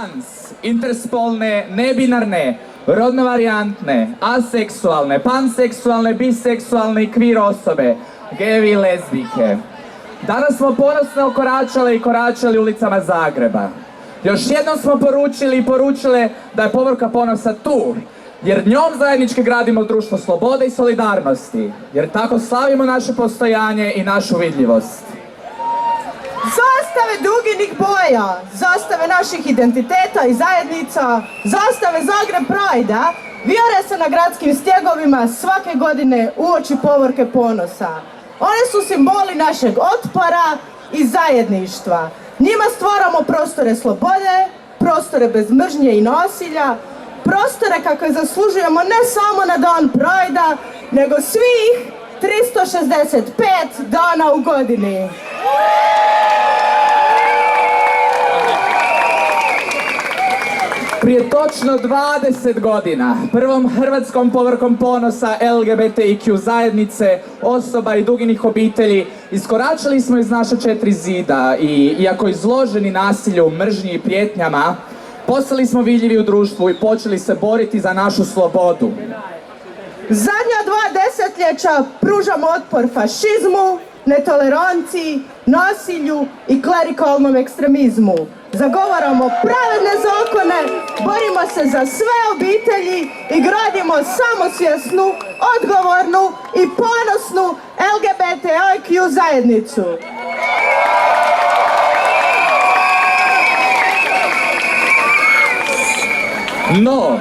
trans, interspolne, nebinarne, rodnovarijantne, aseksualne, panseksualne, biseksualne i queer osobe, gejevi i lezbijke. Danas smo ponosno koračali ulicama Zagreba. Još jednom smo poručili i poručile da je Povorka Ponosa tu, jer njom zajednički gradimo društvo slobode i solidarnosti, jer tako slavimo naše postojanje i našu vidljivost. Zastave duginih boja, zastave naših identiteta i zajednica, zastave Zagreb Pride-a vijore se na gradskim stjegovima svake godine uoči Povorke Ponosa. One su simboli našeg otpora i zajedništva. Njima stvaramo prostore slobode, prostore bez mržnje i nasilja, prostore kakve zaslužujemo ne samo na dan Pride-a, nego svih 365 dana u godini. Prije točno 20 godina, prvom hrvatskom Povorkom Ponosa LGBTIQ zajednice, osoba i duginih obitelji, iskoračili smo iz naša 4 zida i, iako izloženi nasilju, mržnji i prijetnjama, postali smo vidljivi u društvu i počeli se boriti za našu slobodu. Zadnja 2 desetljeća pružamo otpor fašizmu, netoleranciji, nasilju i klerikalnom ekstremizmu. Zagovaramo pravedne zakone, borimo se za sve obitelji i gradimo samosvjesnu, odgovornu i ponosnu LGBTIQ zajednicu. No,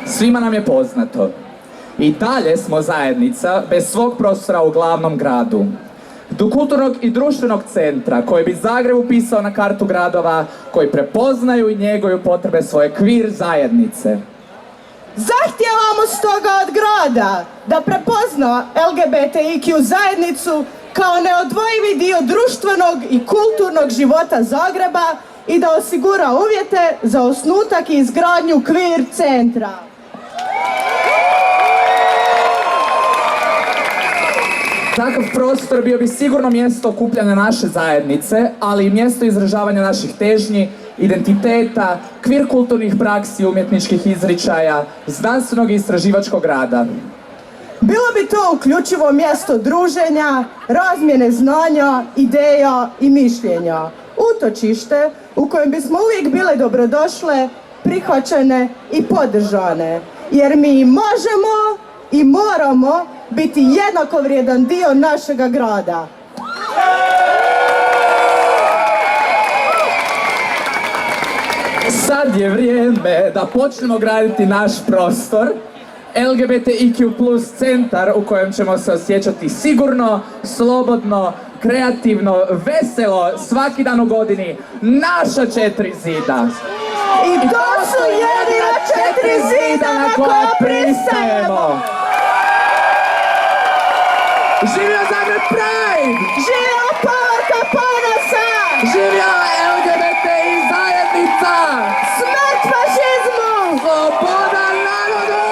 svima nam je poznato. I dalje smo zajednica bez svog prostora u glavnom gradu. Do kulturnog i društvenog centra koji bi Zagreb upisao na kartu gradova koji prepoznaju i njeguju potrebe svoje queer zajednice. Zahtijevamo stoga od grada da prepozna LGBTIQ zajednicu kao neodvojivi dio društvenog i kulturnog života Zagreba i da osigura uvjete za osnutak i izgradnju queer centra. Takav prostor bio bi sigurno mjesto okupljanja naše zajednice, ali i mjesto izražavanja naših težnji, identiteta, queer kulturnih praksi, umjetničkih izričaja, znanstvenog i istraživačkog rada. Bilo bi to uključivo mjesto druženja, razmjene znanja, ideja i mišljenja. Utočište u kojem bismo uvijek bile dobrodošle, prihvaćene i podržane. Jer mi možemo i moramo biti jednako vrijedan dio našega grada. Sad je vrijeme da počnemo graditi naš prostor, LGBTIQ plus centar u kojem ćemo se osjećati sigurno, slobodno, kreativno, veselo svaki dan u godini, naša 4 zida. I to su jedina 4 zida na koja pristajemo. Živio Zagreb Pride! Živio Povorka Ponosa! Živio LGBTI zajednica! Smrt fašizmu! Sloboda narodu!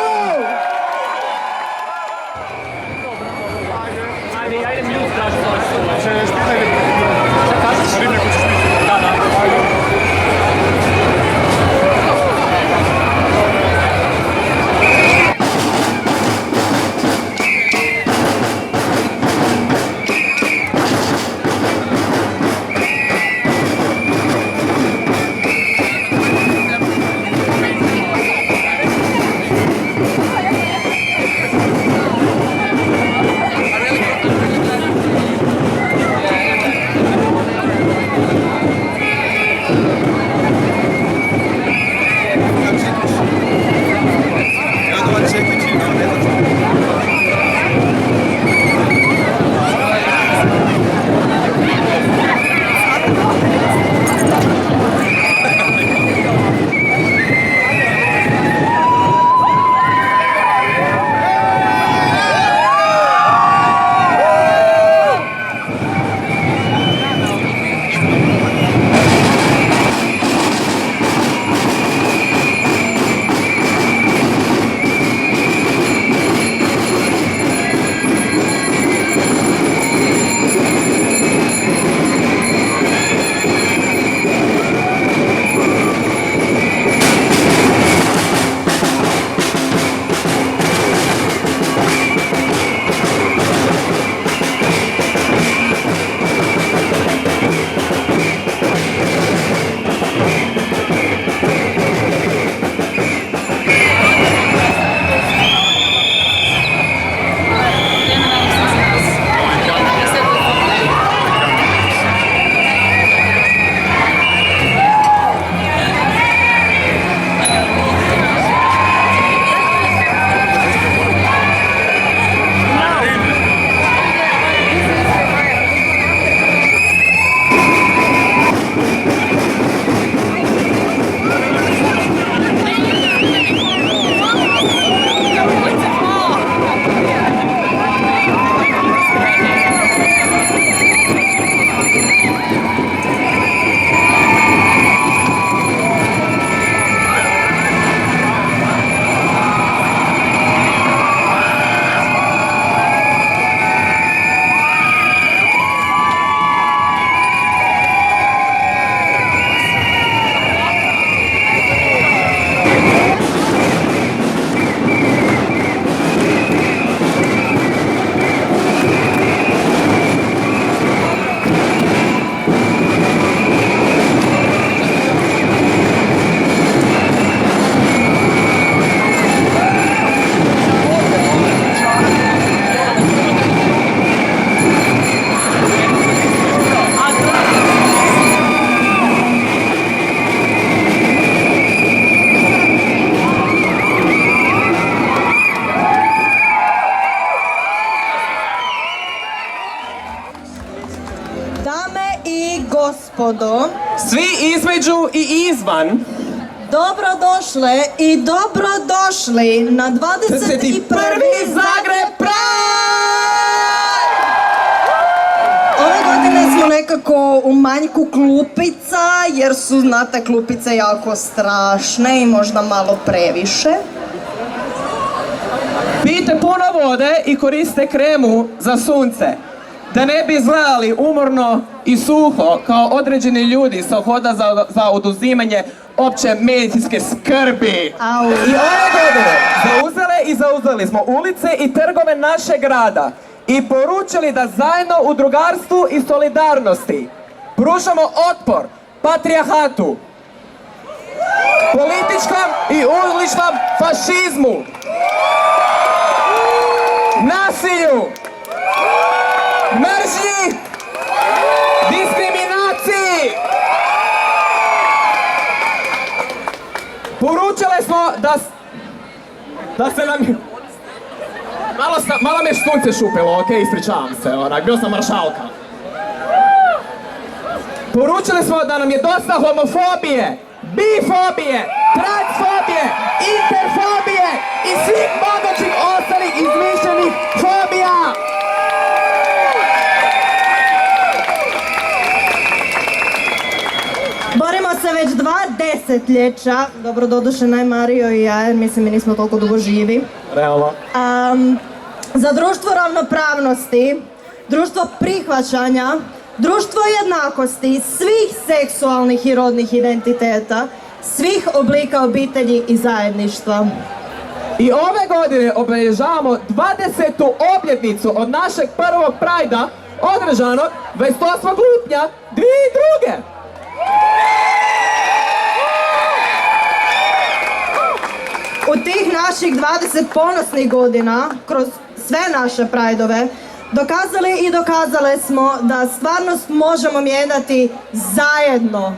gospodo, svi između i izvan, dobrodošle i dobrodošli na 21. Zagreb Ove godine smo nekako u manjku klupica, jer su, znate, klupice jako strašne i možda malo previše. Pijte puno vode i koriste kremu za sunce, da ne bi izgledali umorno i suho kao određeni ljudi sa hoda za oduzimanje opće medicinske skrbi. Au. I ove godine zauzeli smo ulice i trgove našeg grada i poručili da zajedno u drugarstvu i solidarnosti pružamo otpor patrijahatu, političkom i uličnom fašizmu, nasilju, mržnji, diskriminaciji. Poručili smo da se nam... Malo me sunce šupilo, ok, ispričavam se, bio sam maršalka. Poručili smo da nam je dosta homofobije, bifobije, transfobije, interfobije i svih mogućih ostalih izmišljenih fobija. Borimo se već 2 desetljeća, dobro doduše najmario i ja, jer mislim mi nismo toliko dugo živi. Realno. Za društvo ravnopravnosti, društvo prihvaćanja, društvo jednakosti svih seksualnih i rodnih identiteta, svih oblika obitelji i zajedništva. I ove godine obilježavamo 20. obljetnicu od našeg prvog Prajda, održanog 28. lipnja 2002. U tih naših 20 ponosnih godina, kroz sve naše Prajdove, dokazali i dokazale smo da stvarnost možemo mijenjati zajedno.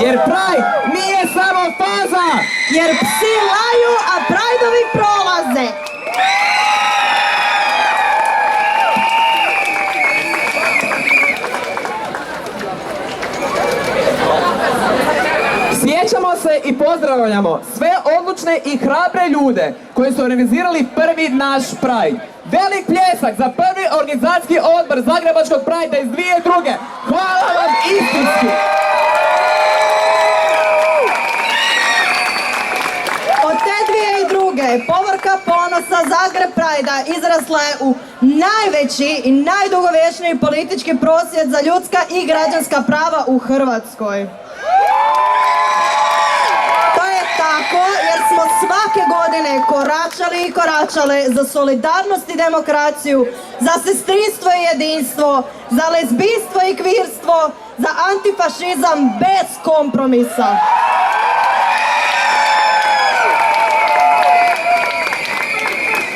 Jer Pride nije samo faza! Jer psi laju, a Prajdovi prolaze! Sjećamo se i pozdravljamo sve odlučne i hrabre ljude koji su organizirali prvi naš Pride. Velik pljesak za prvi organizacijski odbor Zagrebačkog Prajda iz 2002. Hvala vam istinski! Od te 2002. povorka ponosa Zagreb Prajda izrasla je u najveći i najdugovječniji politički prosvjed za ljudska i građanska prava u Hrvatskoj. To je tako jer smo svake godine koračali i koračale za solidarnost i demokraciju, za sestrinstvo i jedinstvo, za lezbijstvo i kvirstvo, za antifašizam bez kompromisa.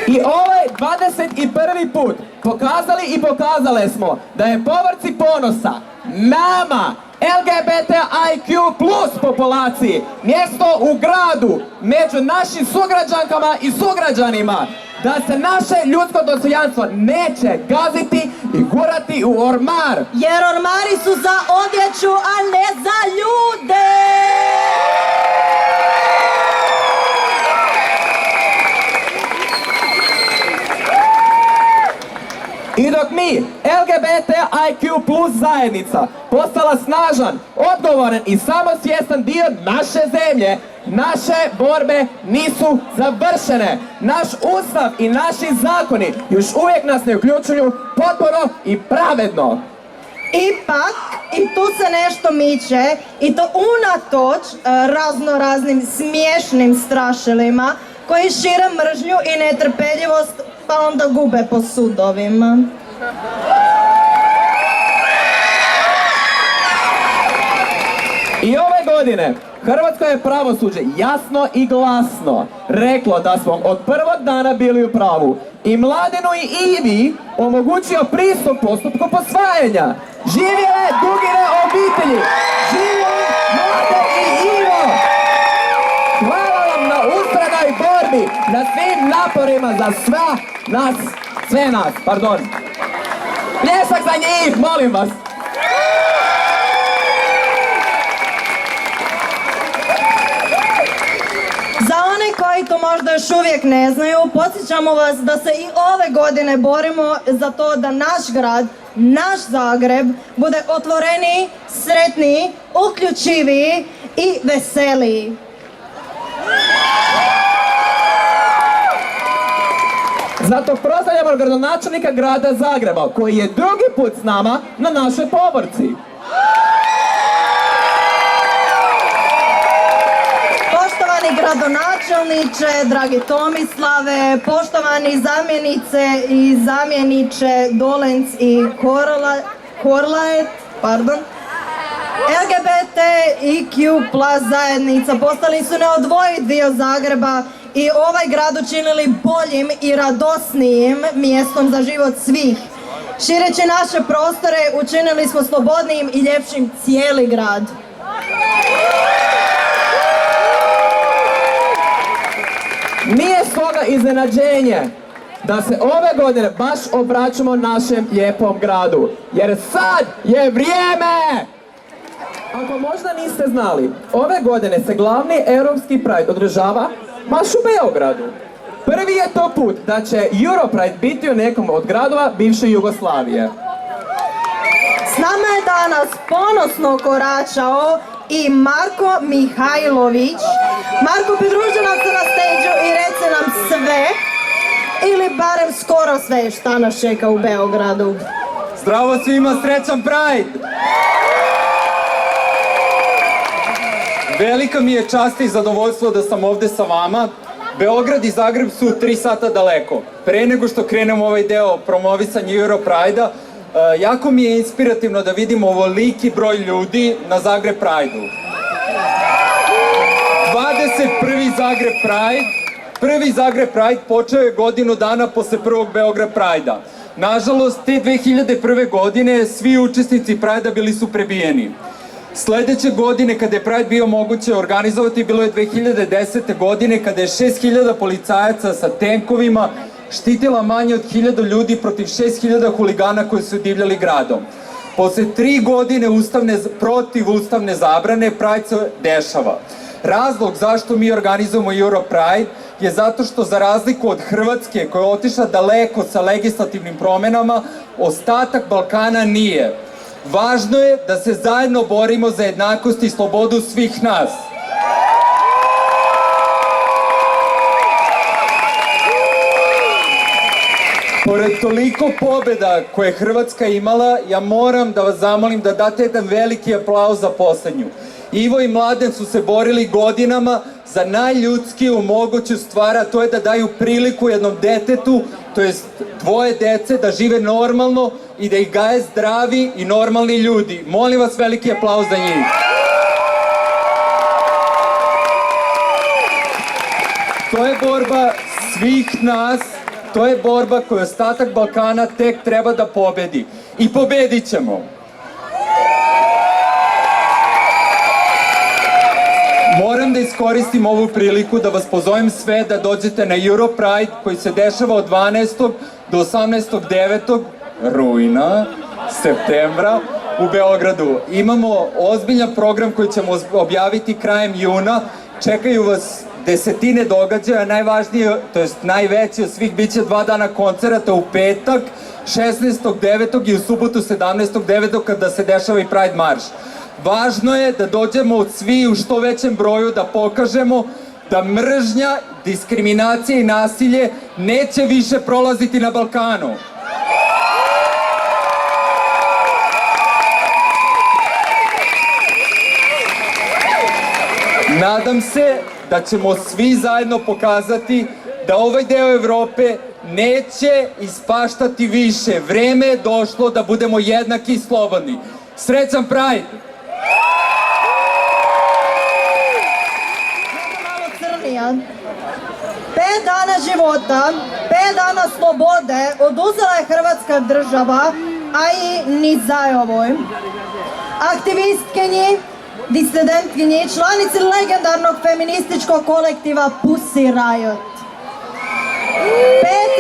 I ovaj 21. put pokazali i pokazale smo da je povorci ponosa nama, LGBTIQ plus populaciji, mjesto u gradu, među našim sugrađankama i sugrađanima, da se naše ljudsko dostojanstvo neće gaziti i gurati u ormar. Jer ormari su za odjeću, a ne za ljude! I dok mi, LGBTIQ plus zajednica, postala snažan, odgovoran i samosvjestan dio naše zemlje, naše borbe nisu završene. Naš ustav i naši zakoni još uvijek nas ne uključuju potpuno i pravedno. Ipak, i tu se nešto miče, i to unatoč raznoraznim smiješnim strašilima koji šire mržnju i netrpeljivost pa onda gube po sudovima. I ove godine hrvatsko je pravosuđe jasno i glasno reklo da smo od prvog dana bili u pravu i Mladenu i Ivi omogućio pristup postupku posvajanja. Živjele Dugine obitelji! Živjeli Mladen i Ivo! Hvala vam na ustrajnoj borbi, na svim naporima za sve nas, pardon. Pljesak za njih, molim vas! koji to možda još uvijek ne znaju, podsjećamo vas da se i ove godine borimo za to da naš grad, naš Zagreb, bude otvoreniji, sretniji, uključiviji i veseliji. Zato pozdravljamo gradonačelnika grada Zagreba, koji je drugi put s nama na našoj povorci. Poštovani gradonačelniče, dragi Tomislave, poštovani zamjenice i zamjeniče Dolenc i Korlaet, LGBTIQ plus zajednica postali su neodvojiv dio Zagreba i ovaj grad učinili boljim i radosnijim mjestom za život svih. Šireći naše prostore učinili smo slobodnijim i ljepšim cijeli grad. Nije stoga iznenađenje da se ove godine baš obraćamo našem lijepom gradu, jer sad je vrijeme! Ako možda niste znali, ove godine se glavni europski Pride održava baš u Beogradu. Prvi je to put da će Europride biti u nekom od gradova bivše Jugoslavije. S nama je danas ponosno koračao i Marko Mihajlović. Marko, pridruži nam se na stage-u i reci nam sve, ili barem skoro sve šta nas čeka u Beogradu. Zdravo svima, srećan Pride! Velika mi je čast i zadovoljstvo da sam ovde sa vama. Beograd i Zagreb su 3 sata daleko. Pre nego što krenemo ovaj deo promovisanja Europride-a, jako mi je inspirativno da vidimo ovoliki broj ljudi na Zagreb Pride-u. 21. Zagreb Pride. Prvi Zagreb Pride počeo je godinu dana posle prvog Beograd Pride-a. Nažalost, te 2001. godine svi učesnici Pride-a bili su prebijeni. Sledeće godine, kada je Pride bio moguće organizovati, bilo je 2010. godine, kada je 6000 policajaca sa tenkovima štitila manje od 1000 ljudi protiv 6000 huligana koji su divljali gradom. Posle 3 godine protiv ustavne zabrane, Pride se dešava. Razlog zašto mi organizujemo Europride je zato što, za razliku od Hrvatske, koja je otišla daleko sa legislativnim promenama, ostatak Balkana nije. Važno je da se zajedno borimo za jednakost i slobodu svih nas. Pored toliko pobjeda koje je Hrvatska imala, ja moram da vas zamolim da date jedan veliki aplauz za poslednju. Ivo i Mladen su se borili godinama za najljudskiju moguću stvar, a to je da daju priliku jednom detetu, to jest 2 dece, da žive normalno i da ih gaje zdravi i normalni ljudi. Molim vas, veliki aplauz za njih. To je borba svih nas, to je borba koju ostatak Balkana tek treba da pobedi. I pobedit ćemo. Moram da iskoristim ovu priliku da vas pozovem sve da dođete na Europride koji se dešava od 12. do 18.9. rujna, septembra u Beogradu. Imamo ozbiljan program koji ćemo objaviti krajem juna. Čekaju vas desetine događaja, najvažnije, to jest najveći od svih, bit će 2 dana koncerata u petak, 16.9. i u subotu 17.9. kada se dešava i Pride marš. Važno je da dođemo svi u što većem broju da pokažemo da mržnja, diskriminacija i nasilje neće više prolaziti na Balkanu. Nadam se da ćemo svi zajedno pokazati da ovaj deo Evrope neće ispaštati više. Vreme je došlo da budemo jednaki i slobodni. Srećan Pride! Malo crnija. 5 dana života, 5 dana slobode oduzela je Hrvatska država, a i ni zajovoj. Aktivistkinji, disidentkinji, članici legendarnog feminističkog kolektiva Pussy Riot.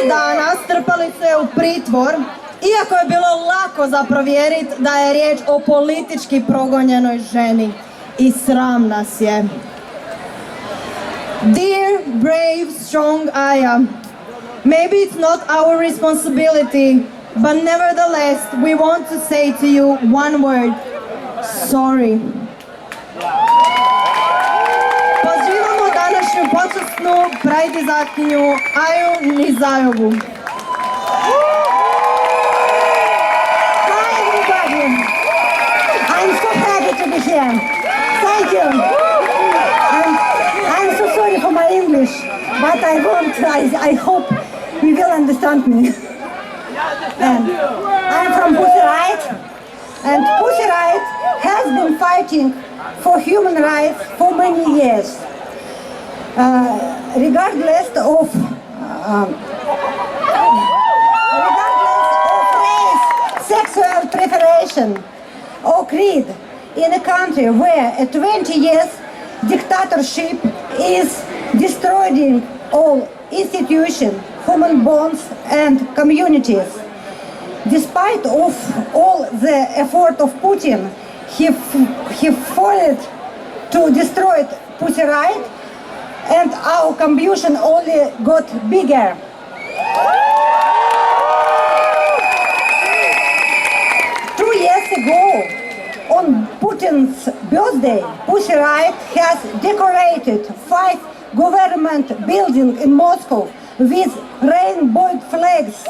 5 dana strpali su je u pritvor, iako je bilo lako za provjeriti da je riječ o politički progonjenoj ženi. I sram nas je. Dear brave, strong Aya. Maybe it's not our responsibility, but nevertheless, we want to say to you one word. Sorry. Pozivamo današnju počasnu prajdizakinju Aju Nizajovu. Hi everybody! I'm so happy to be here. Thank you. I'm so sorry for my English, but I hope you will understand me. And I'm from Pussy Riot, and Pussy Riot has been fighting for human rights for many years. Regardless of race, sexual preference, or creed, in a country where a 20 years dictatorship is destroying all institutions, human bonds and communities. Despite of all the effort of Putin, he failed to destroy Pussy Riot, and our contribution only got bigger. 2 years ago, on Putin's birthday, Pussy Riot has decorated 5 government buildings in Moscow with rainbow flags,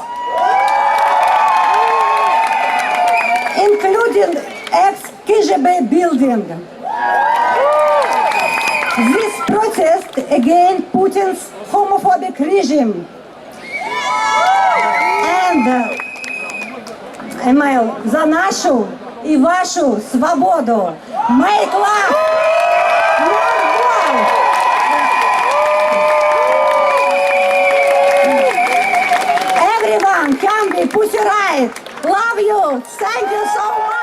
including ex-KGB building. This protest against Putin's homophobic regime. And Emil, за нашу и вашу свободу. Make love, not war. Everyone can be Pussy Riot. Love you. Thank you so much.